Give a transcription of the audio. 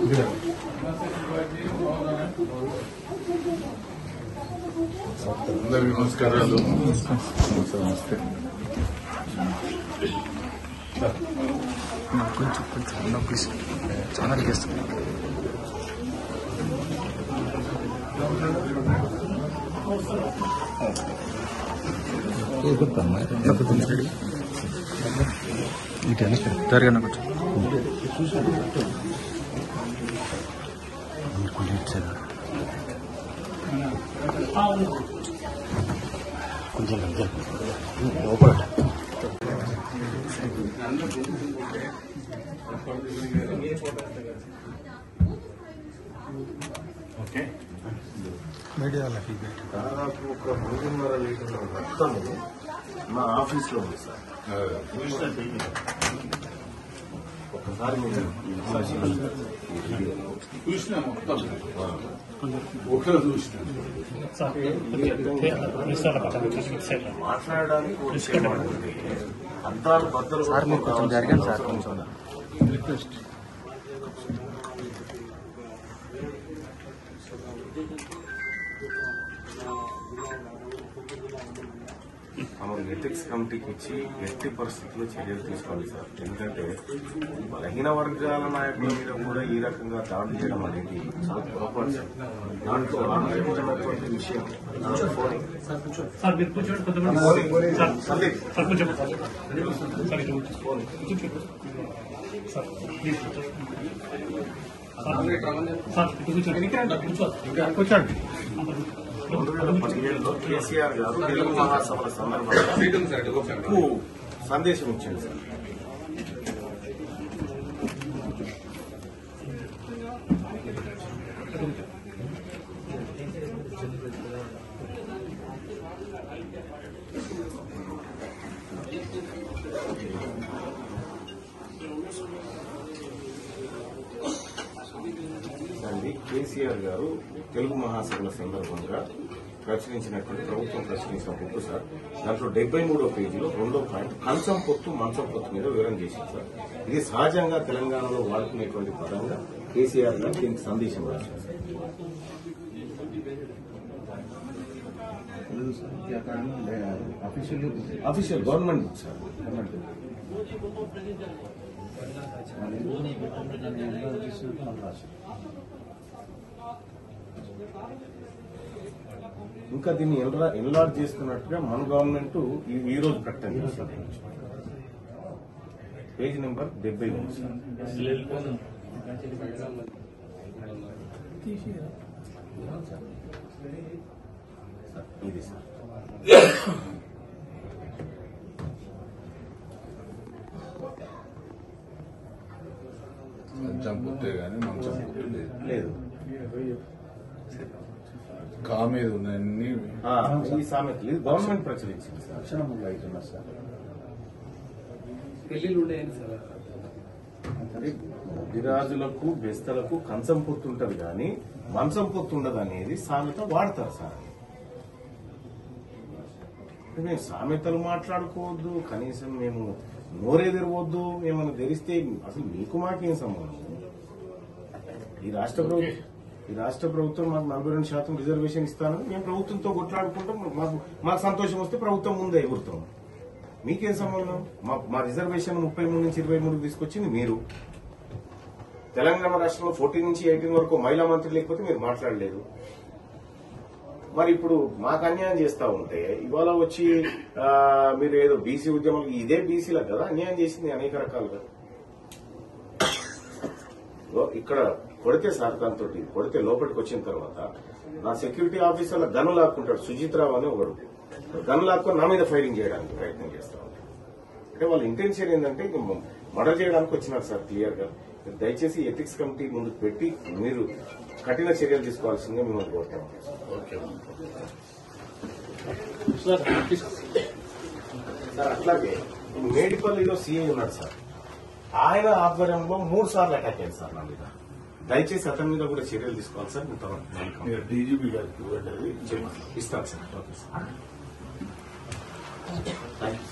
అందరికీ నమస్కారాలు. నమస్తే. కొంచెం ప్లీజ్ చాలా రిక్వెస్ట్. జరగనా కొంచెం కొంచెం లోపల దాదాపు ఒక 3.5 లీటర్ల రక్తము మా ఆఫీస్లో ఉంది సార్. ఒకసారి చూసినా మొత్తం ఒకరు చూసిన మాట్లాడడానికి అద్దాలు బద్దలు కొంచెం జరిగాను సార్. కొంచెం రిక్వెస్ట్. మనం ఎథిక్స్ కమిటీకి ఇచ్చి ఎట్టి పరిస్థితుల్లో చర్యలు తీసుకోవాలి సార్. ఎందుకంటే బలహీన వర్గాల నాయకుల మీద కూడా ఈ రకంగా దాడులు చేయడం అనేది చాలా పొరపాటు సార్. దాంట్లో ఆలోచించినటువంటి విషయం కూర్చోండి. 2017లో కేసీఆర్ గారు తెలుగు మహాసభల సందర్భంగా సందేశం ఇచ్చింది సార్. కేసీఆర్ గారు తెలుగు మహాసభల సందర్భంగా ప్రచురించినటువంటి ప్రభుత్వం ప్రచురించిన బుక్ సార్. దాంట్లో 73వ పేజీలో 2వ పాయింట్ కంచం పొత్తు మంచం పొత్తు మీద వివరణ చేసింది సార్. ఇది సహజంగా తెలంగాణలో వాడుకునేటువంటి పదంగా కేసీఆర్ గారు దీనికి సందేశం రాశారు sir. Official government book sir. ఇంకా దీన్ని ఎన్లార్జ్ చేసుకున్నట్టుగా మన గవర్నమెంట్ ఈ రోజు ప్రకటన చేసింది. పేజ్ నెంబర్ 71 ఇది సార్. మంచం పుట్టే గానీ మంచం పుట్టు లేదు. కామేది ఉన్నాయన్ని ఈ సామెతలు ఇది గవర్నమెంట్ ప్రచురించింది సార్. అక్షరములు అవుతున్నారు సార్. విరాజులకు బెస్తలకు కంచం పొత్తు ఉంటది కానీ మంచం పొత్తు ఉండదు అనేది సామెత వాడతారు సార్. మేము సామెతలు మాట్లాడుకోవద్దు, కనీసం మేము నోరెదిరవద్దు. ఏమైనా తెరిస్తే అసలు మీకు మాకేం సంబంధం? ఈ రాష్ట్ర ప్రభుత్వం మాకు 42% రిజర్వేషన్ ఇస్తానని మేము ప్రభుత్వంతో కొట్లాడుకుంటాం. మాకు సంతోషం వస్తే ప్రభుత్వం ముందే ఎగురుతాం. మీకేం సంబంధం? మా రిజర్వేషన్ 33 నుంచి 23 తీసుకొచ్చింది మీరు. తెలంగాణ రాష్ట్రంలో 14 నుంచి 18 వరకు మహిళా మంత్రి లేకపోతే మీరు మాట్లాడలేదు. మరి ఇప్పుడు మాకు అన్యాయం చేస్తా ఉంటే ఇవాళ వచ్చి మీరు ఏదో బీసీ ఉద్యమాలు, ఇదే బీసీలకు కదా అన్యాయం చేసింది అనేక రకాలుగా. ఇక్కడ కొడితే సార్, దాంతో కొడితే లోపలికి వచ్చిన తర్వాత నా సెక్యూరిటీ ఆఫీసర్ల గన్ను లాక్కుంటాడు సుజిత్ రావు అని ఒకడు. గన్ను లాక్కొని నా మీద ఫైరింగ్ చేయడానికి ప్రయత్నం చేస్తా ఉంటాడు. అంటే వాళ్ళ ఇంటెన్షన్ ఏంటంటే మర్డర్ చేయడానికి వచ్చినారు సార్ క్లియర్ గా. దయచేసి ఎథిక్స్ కమిటీ ముందుకు పెట్టి మీరు కఠిన చర్యలు తీసుకోవాల్సిందిగా మిమ్మల్ని కోరుతాం. సార్ అట్లాగే మేడిపల్లిలో సీఐ ఉన్నాడు సార్. ఆయన ఆధ్వర్యంలో 3 సార్లు అటాక్ అయ్యింది సార్ నా మీద. దయచేసి అతని మీద కూడా చర్యలు తీసుకోవాలి సార్. డీజీపీ గారికి ఇస్తాను sir. Okay sir. Thank you.